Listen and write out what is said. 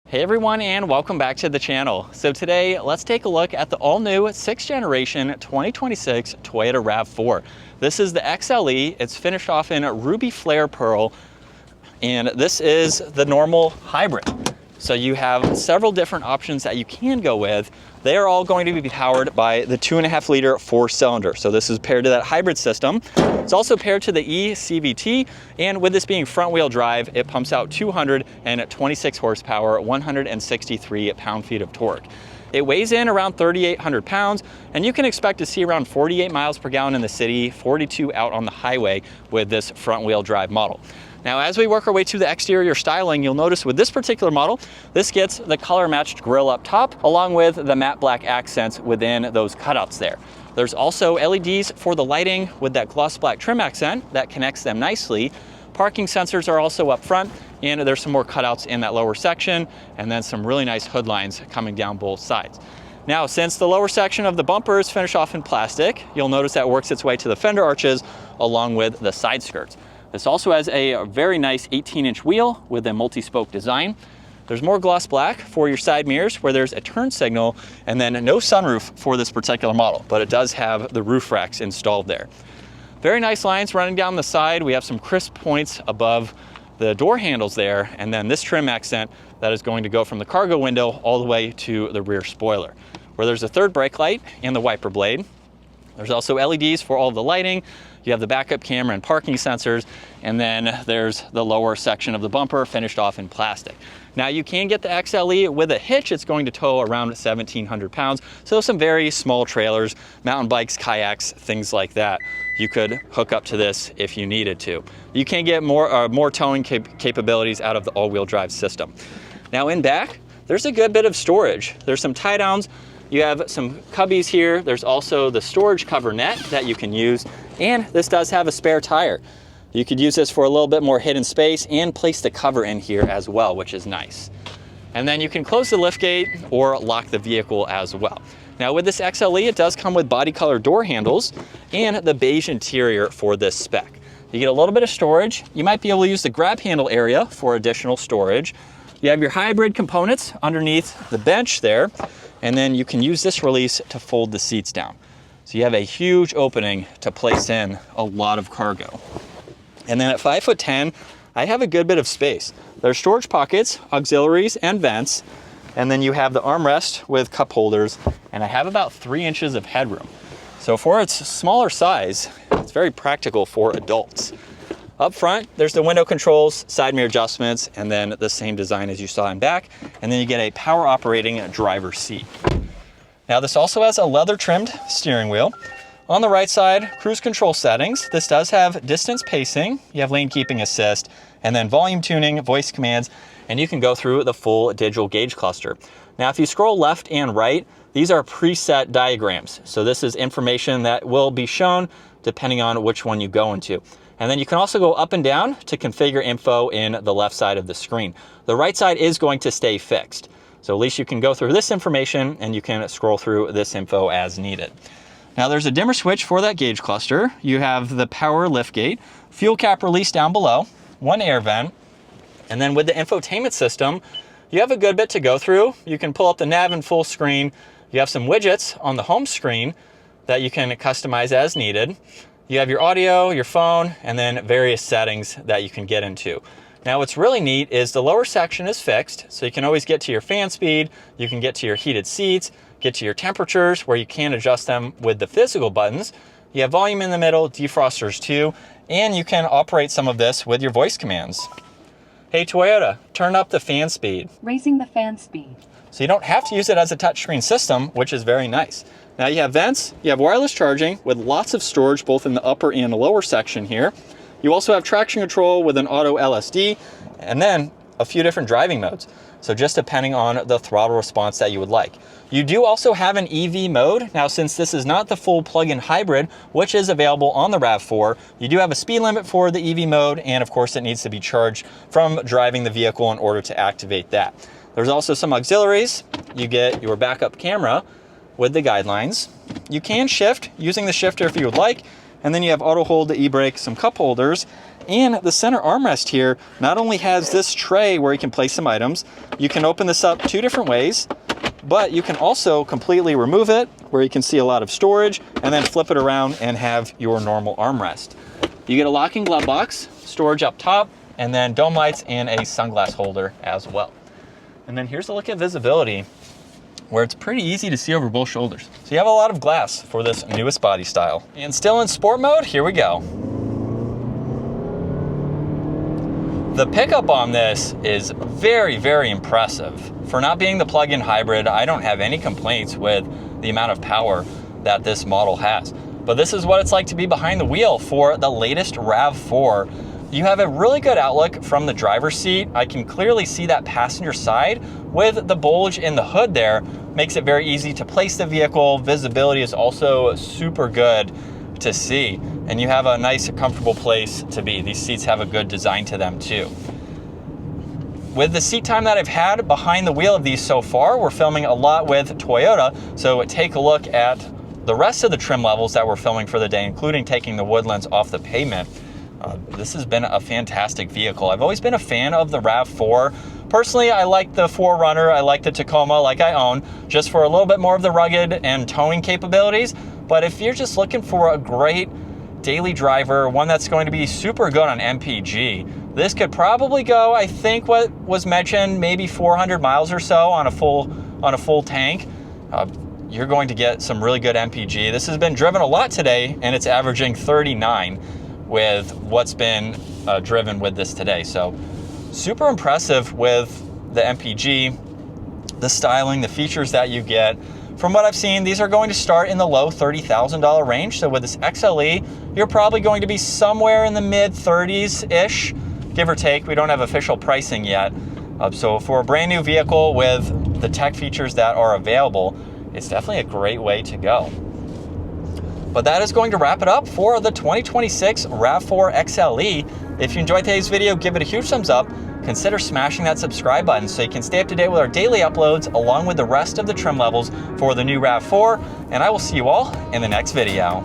Hey everyone, and welcome back to the channel. So today, let's take a look at the all-new 6th generation 2026 Toyota RAV4. This is the XLE. It's finished off in ruby flare pearl, and this is the normal hybrid. So you have several different options that you can go with. They are all going to be powered by the 2.5 liter 4-cylinder. So this is paired to that hybrid system. It's also paired to the eCVT, and with this being front wheel drive, it pumps out 226 horsepower, 163 pound-feet of torque. It weighs in around 3,800 pounds, and you can expect to see around 48 miles per gallon in the city, 42 out on the highway with this front wheel drive model. Now, as we work our way to the exterior styling, you'll notice with this particular model, this gets the color matched grille up top, along with the matte black accents within those cutouts there. There's also LEDs for the lighting with that gloss black trim accent that connects them nicely. Parking sensors are also up front, and there's some more cutouts in that lower section, and then some really nice hood lines coming down both sides. Now, since the lower section of the bumper is finished off in plastic, you'll notice that works its way to the fender arches along with the side skirts. This also has a very nice 18-inch wheel with a multi-spoke design. There's more gloss black for your side mirrors where there's a turn signal, and then no sunroof for this particular model, but it does have the roof racks installed there. Very nice lines running down the side. We have some crisp points above the door handles there, and then this trim accent that is going to go from the cargo window all the way to the rear spoiler, where there's a third brake light and the wiper blade. There's also LEDs for all the lighting. You have the backup camera and parking sensors, and then there's the lower section of the bumper finished off in plastic. Now, you can get the XLE with a hitch. It's going to tow around 1,700 pounds. So some very small trailers, mountain bikes, kayaks, things like that. You could hook up to this if you needed to. You can get more towing capabilities out of the all-wheel drive system. Now, in back, there's a good bit of storage. There's some tie downs. You have some cubbies here. There's also the storage cover net that you can use, and this does have a spare tire. You could use this for a little bit more hidden space and place the cover in here as well, which is nice. And then you can close the liftgate or lock the vehicle as well. Now, with this XLE, it does come with body color door handles and the beige interior for this spec. You get a little bit of storage. You might be able to use the grab handle area for additional storage. You have your hybrid components underneath the bench there, and then you can use this release to fold the seats down. So you have a huge opening to place in a lot of cargo. And then at 5'10", I have a good bit of space. There's storage pockets, auxiliaries, and vents, and then you have the armrest with cup holders, and I have about 3 inches of headroom. So for its smaller size, it's very practical for adults. Up front, there's the window controls, side mirror adjustments, and then the same design as you saw in back. And then you get a power operating driver's seat. Now, this also has a leather trimmed steering wheel. On the right side, cruise control settings. This does have distance pacing. You have lane keeping assist, and then volume tuning, voice commands, and you can go through the full digital gauge cluster. Now, if you scroll left and right, these are preset diagrams. So this is information that will be shown depending on which one you go into. And then you can also go up and down to configure info in the left side of the screen. The right side is going to stay fixed. So at least you can go through this information and you can scroll through this info as needed. Now, there's a dimmer switch for that gauge cluster. You have the power liftgate, fuel cap release down below, one air vent, and then with the infotainment system, you have a good bit to go through. You can pull up the nav in full screen. You have some widgets on the home screen that you can customize as needed. You have your audio, your phone, and then various settings that you can get into. Now, what's really neat is the lower section is fixed, so you can always get to your fan speed, you can get to your heated seats, get to your temperatures where you can adjust them with the physical buttons. You have volume in the middle, defrosters too, and you can operate some of this with your voice commands. Hey Toyota, turn up the fan speed. Raising the fan speed. So you don't have to use it as a touchscreen system, which is very nice. Now, you have vents, you have wireless charging with lots of storage both in the upper and the lower section here. You also have traction control with an auto LSD, and then a few different driving modes. So just depending on the throttle response that you would like. You do also have an EV mode. Now, since this is not the full plug-in hybrid, which is available on the RAV4, you do have a speed limit for the EV mode, and of course it needs to be charged from driving the vehicle in order to activate that. There's also some auxiliaries. You get your backup camera with the guidelines. You can shift using the shifter if you would like, and then you have auto hold, the e-brake, some cup holders, And the center armrest here not only has this tray where you can place some items, you can open this up 2 different ways, but you can also completely remove it where you can see a lot of storage and then flip it around and have your normal armrest. You get a locking glove box, storage up top, and then dome lights and a sunglass holder as well. And then here's a look at visibility where it's pretty easy to see over both shoulders. So you have a lot of glass for this newest body style. And still in sport mode, here we go. The pickup on this is very, very impressive. For not being the plug-in hybrid, I don't have any complaints with the amount of power that this model has. But this is what it's like to be behind the wheel for the latest RAV4. You have a really good outlook from the driver's seat. I can clearly see that passenger side with the bulge in the hood there. Makes it very easy to place the vehicle. Visibility is also super good to see. And you have a nice, comfortable place to be. These seats have a good design to them too. With the seat time that I've had behind the wheel of these so far, we're filming a lot with Toyota. So take a look at the rest of the trim levels that we're filming for the day, including taking the Woodlands off the pavement. This has been a fantastic vehicle. I've always been a fan of the RAV4. Personally, I like the 4Runner, I like the Tacoma like I own, just for a little bit more of the rugged and towing capabilities. But if you're just looking for a great daily driver, one that's going to be super good on MPG, this could probably go, I think what was mentioned, maybe 400 miles or so on a full tank. You're going to get some really good MPG. This has been driven a lot today, and it's averaging 39 with what's been driven with this today. So super impressive with the MPG, the styling, the features that you get. From what I've seen, these are going to start in the low $30,000 range. So with this XLE, you're probably going to be somewhere in the mid 30s-ish, give or take. We don't have official pricing yet. So for a brand new vehicle with the tech features that are available, it's definitely a great way to go. But that is going to wrap it up for the 2026 RAV4 XLE. If you enjoyed today's video, give it a huge thumbs up. Consider smashing that subscribe button so you can stay up to date with our daily uploads along with the rest of the trim levels for the new RAV4. And I will see you all in the next video.